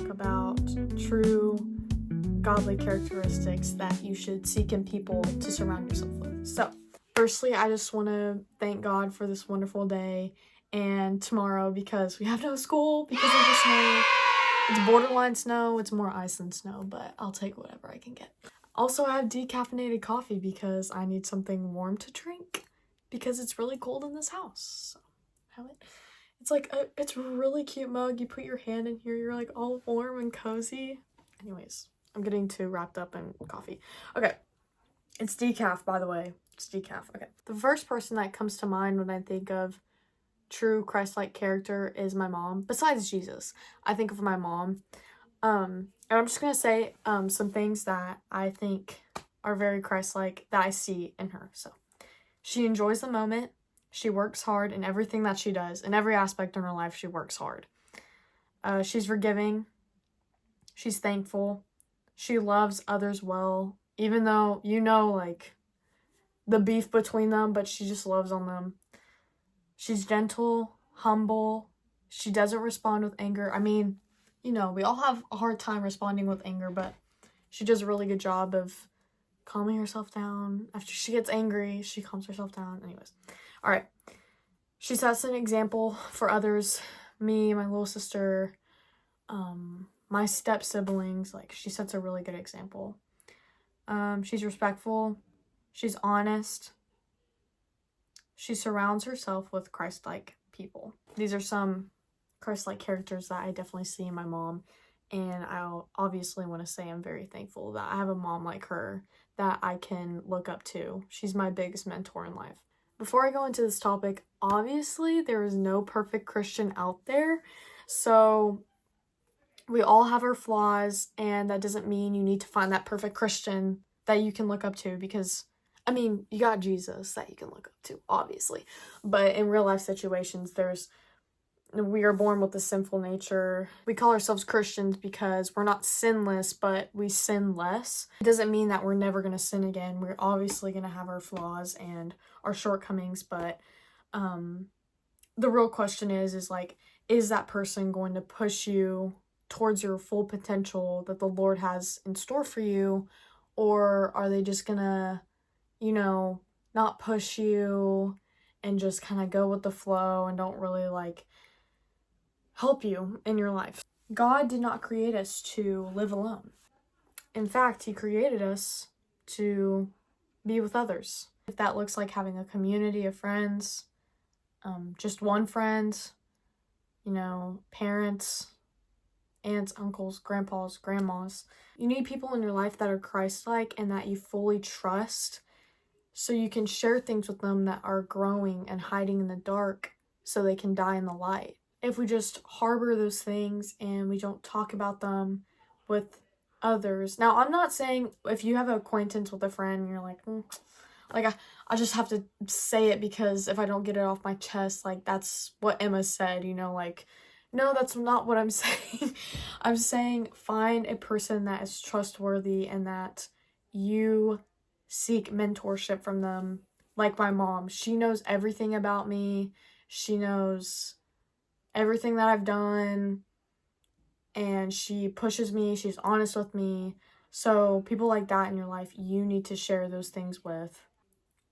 talk about true godly characteristics that you should seek in people to surround yourself with. So, firstly, I just want to thank God for this wonderful day and tomorrow because we have no school because of the snow. It's borderline snow, it's more ice than snow, but I'll take whatever I can get. Also, I have decaffeinated coffee because I need something warm to drink because it's really cold in this house. So, have it. It's a really cute mug. You put your hand in here, you're like all warm and cozy. Anyways, I'm getting too wrapped up in coffee. Okay, it's decaf, by the way. It's decaf. Okay. The first person that comes to mind when I think of true Christ-like character is my mom. Besides Jesus, I think of my mom. And I'm just gonna say some things that I think are very Christ-like that I see in her. So, she enjoys the moment. She works hard in everything that she does. In every aspect in her life, she works hard. She's forgiving. She's thankful. She loves others well, even though, like, the beef between them, but she just loves on them. She's gentle, humble. She doesn't respond with anger. I mean, we all have a hard time responding with anger, but she does a really good job of calming herself down. After she gets angry, she calms herself down. Anyways. All right. She sets an example for others. Me, my little sister, my step siblings. Like, she sets a really good example. She's respectful. She's honest. She surrounds herself with Christ-like people. These are some Christ-like characters that I definitely see in my mom. And I'll obviously want to say I'm very thankful that I have a mom like her that I can look up to. She's my biggest mentor in life. Before I go into this topic, obviously there is no perfect Christian out there. So we all have our flaws, and that doesn't mean you need to find that perfect Christian that you can look up to because, you got Jesus that you can look up to, obviously. But in real life situations, we are born with a sinful nature. We call ourselves Christians because we're not sinless, but we sin less. It doesn't mean that we're never going to sin again. We're obviously going to have our flaws and our shortcomings, but the real question is that person going to push you towards your full potential that the Lord has in store for you, or are they just going to, not push you and just kind of go with the flow and don't really help you in your life? God did not create us to live alone. In fact, He created us to be with others. If that looks like having a community of friends, just one friend, parents, aunts, uncles, grandpas, grandmas. You need people in your life that are Christ-like and that you fully trust so you can share things with them that are growing and hiding in the dark so they can die in the light. If we just harbor those things and we don't talk about them with others. Now, I'm not saying if you have an acquaintance with a friend and you're like, I just have to say it because if I don't get it off my chest, that's what Emma said, no, that's not what I'm saying. I'm saying find a person that is trustworthy and that you seek mentorship from them. Like my mom, she knows everything about me. She knows everything that I've done, and she pushes me. She's honest with me. So people like that in your life, you need to share those things with,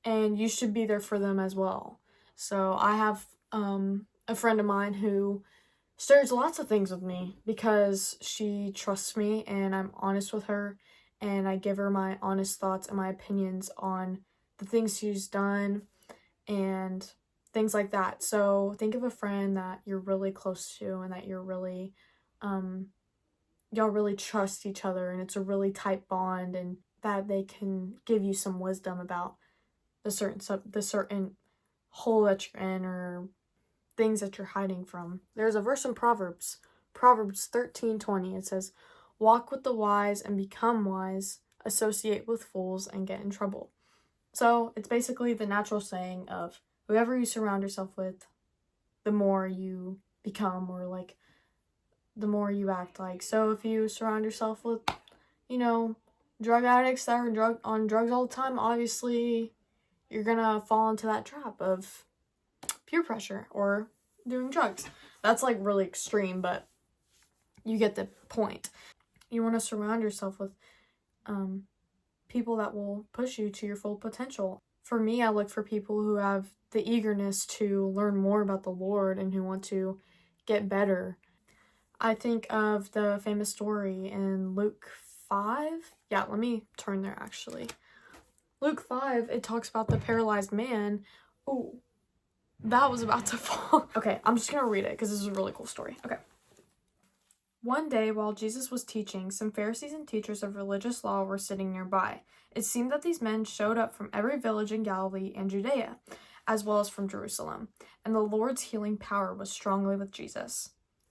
and you should be there for them as well. So I have a friend of mine who shares lots of things with me because she trusts me and I'm honest with her, and I give her my honest thoughts and my opinions on the things she's done and things like that. So think of a friend that you're really close to and that you're really, y'all really trust each other and it's a really tight bond, and that they can give you some wisdom about the certain hole that you're in or things that you're hiding from. There's a verse in Proverbs 13:20. It says, "Walk with the wise and become wise, associate with fools and get in trouble." So it's basically the natural saying of whoever you surround yourself with, the more you become, or the more you act like. So if you surround yourself with, drug addicts that are on drugs all the time, obviously you're gonna fall into that trap of peer pressure or doing drugs. That's really extreme, but You get the point. You want to surround yourself with people that will push you to your full potential. For me, I look for people who have the eagerness to learn more about the Lord and who want to get better. I think of the famous story in Luke 5. Yeah, let me turn there actually. Luke 5, it talks about the paralyzed man. Ooh, that was about to fall. Okay, I'm just gonna read it because this is a really cool story. Okay. One day, while Jesus was teaching, some Pharisees and teachers of religious law were sitting nearby. It seemed that these men showed up from every village in Galilee and Judea, as well as from Jerusalem, and the Lord's healing power was strongly with Jesus.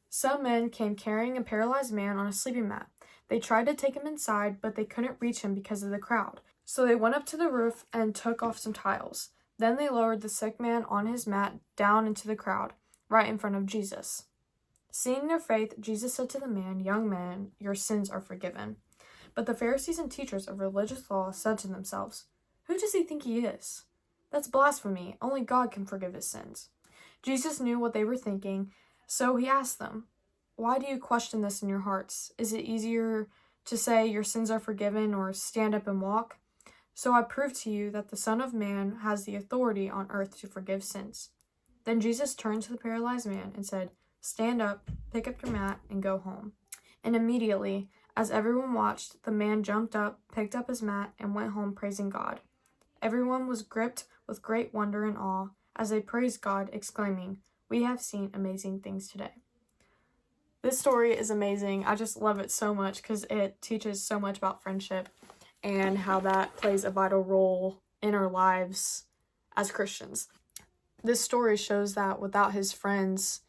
Some men came carrying a paralyzed man on a sleeping mat. They tried to take him inside, but they couldn't reach him because of the crowd. So they went up to the roof and took off some tiles. Then they lowered the sick man on his mat down into the crowd, right in front of Jesus. Seeing their faith, Jesus said to the man, "Young man, your sins are forgiven." But the Pharisees and teachers of religious law said to themselves, "Who does he think he is? That's blasphemy. Only God can forgive his sins." Jesus knew what they were thinking, so he asked them, "Why do you question this in your hearts? Is it easier to say your sins are forgiven or stand up and walk? So I prove to you that the Son of Man has the authority on earth to forgive sins." Then Jesus turned to the paralyzed man and said, "Stand up, pick up your mat, and go home." And immediately, as everyone watched, the man jumped up, picked up his mat, and went home praising God. Everyone was gripped with great wonder and awe as they praised God, exclaiming, "We have seen amazing things today." This story is amazing. I just love it so much because it teaches so much about friendship and how that plays a vital role in our lives as Christians. This story shows that without his friends,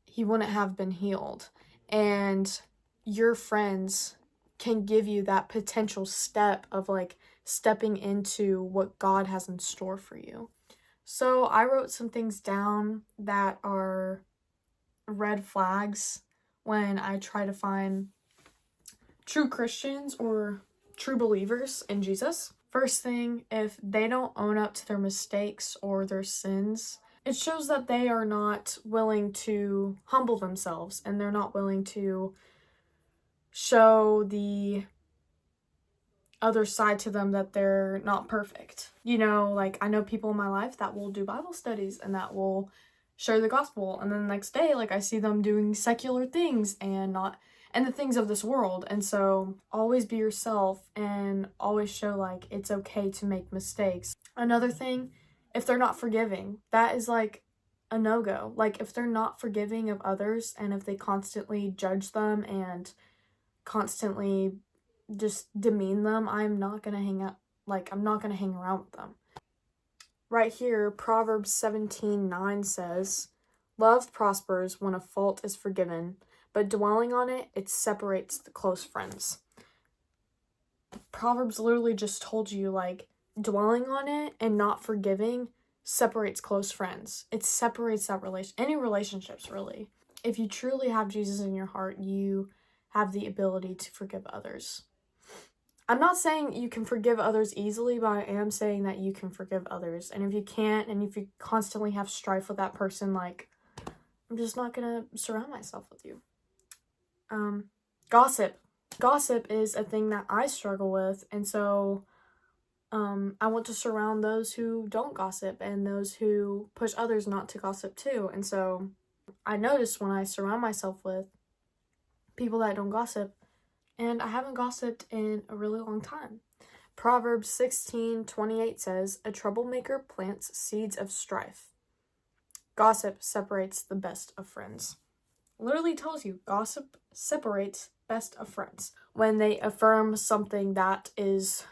he wouldn't have been healed. And your friends can give you that potential step of like stepping into what God has in store for you. So I wrote some things down that are red flags when I try to find true Christians or true believers in Jesus. First thing, if they don't own up to their mistakes or their sins, it shows that they are not willing to humble themselves and they're not willing to show the other side to them that they're not perfect. You know, like I know people in my life that will do Bible studies and that will share the gospel, and then the next day like I see them doing secular things and the things of this world. And so always be yourself and always show like it's okay to make mistakes. Another thing, if they're not forgiving, that is like a no-go. Like if they're not forgiving of others and if they constantly judge them and constantly just demean them, I'm not gonna hang around with them. Right here, Proverbs 17:9 says, "Love prospers when a fault is forgiven, but dwelling on it, it separates the close friends." Proverbs literally just told you, like, dwelling on it and not forgiving separates close friends. It separates that any relationships, really. If you truly have Jesus in your heart, you have the ability to forgive others. I'm not saying you can forgive others easily, but I am saying that you can forgive others. And if you can't, and if you constantly have strife with that person, like, I'm just not gonna surround myself with you. Gossip. Gossip is a thing that I struggle with, and so I want to surround those who don't gossip and those who push others not to gossip too. And so I notice when I surround myself with people that don't gossip, and I haven't gossiped in a really long time. Proverbs 16:28 says, "A troublemaker plants seeds of strife." Gossip separates the best of friends. Literally tells you, gossip separates best of friends. When they affirm something that is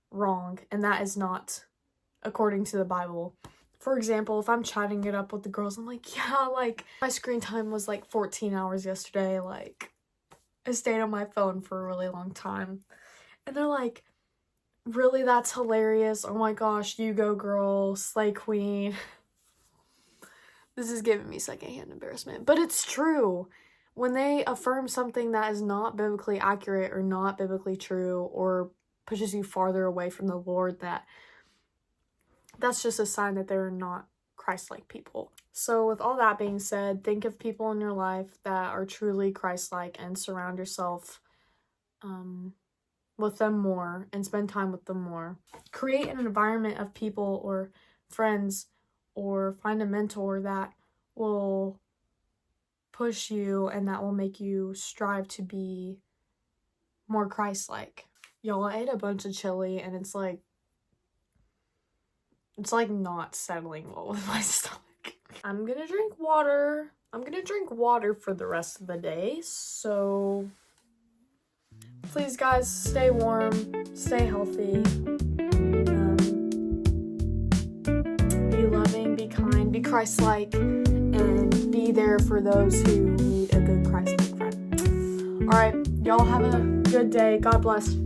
wrong and that is not according to the Bible. For example, if I'm chatting it up with the girls, I'm like, yeah, like, my screen time was like 14 hours yesterday, like, I stayed on my phone for a really long time. And they're like, really, that's hilarious. Oh my gosh, you go girl, slay queen. This is giving me secondhand embarrassment. But it's true. When they affirm something that is not biblically accurate or not biblically true or pushes you farther away from the Lord, that's just a sign that they're not Christ-like people. So with all that being said, think of people in your life that are truly Christ-like and surround yourself with them more and spend time with them more. Create an environment of people or friends, or find a mentor that will push you and that will make you strive to be more Christ-like. Y'all, I ate a bunch of chili and it's like not settling well with my stomach. I'm gonna drink water. I'm gonna drink water for the rest of the day. So please, guys, stay warm, stay healthy, be loving, be kind, be Christ-like, and be there for those who need a good Christ-like friend. All right, y'all have a good day. God bless.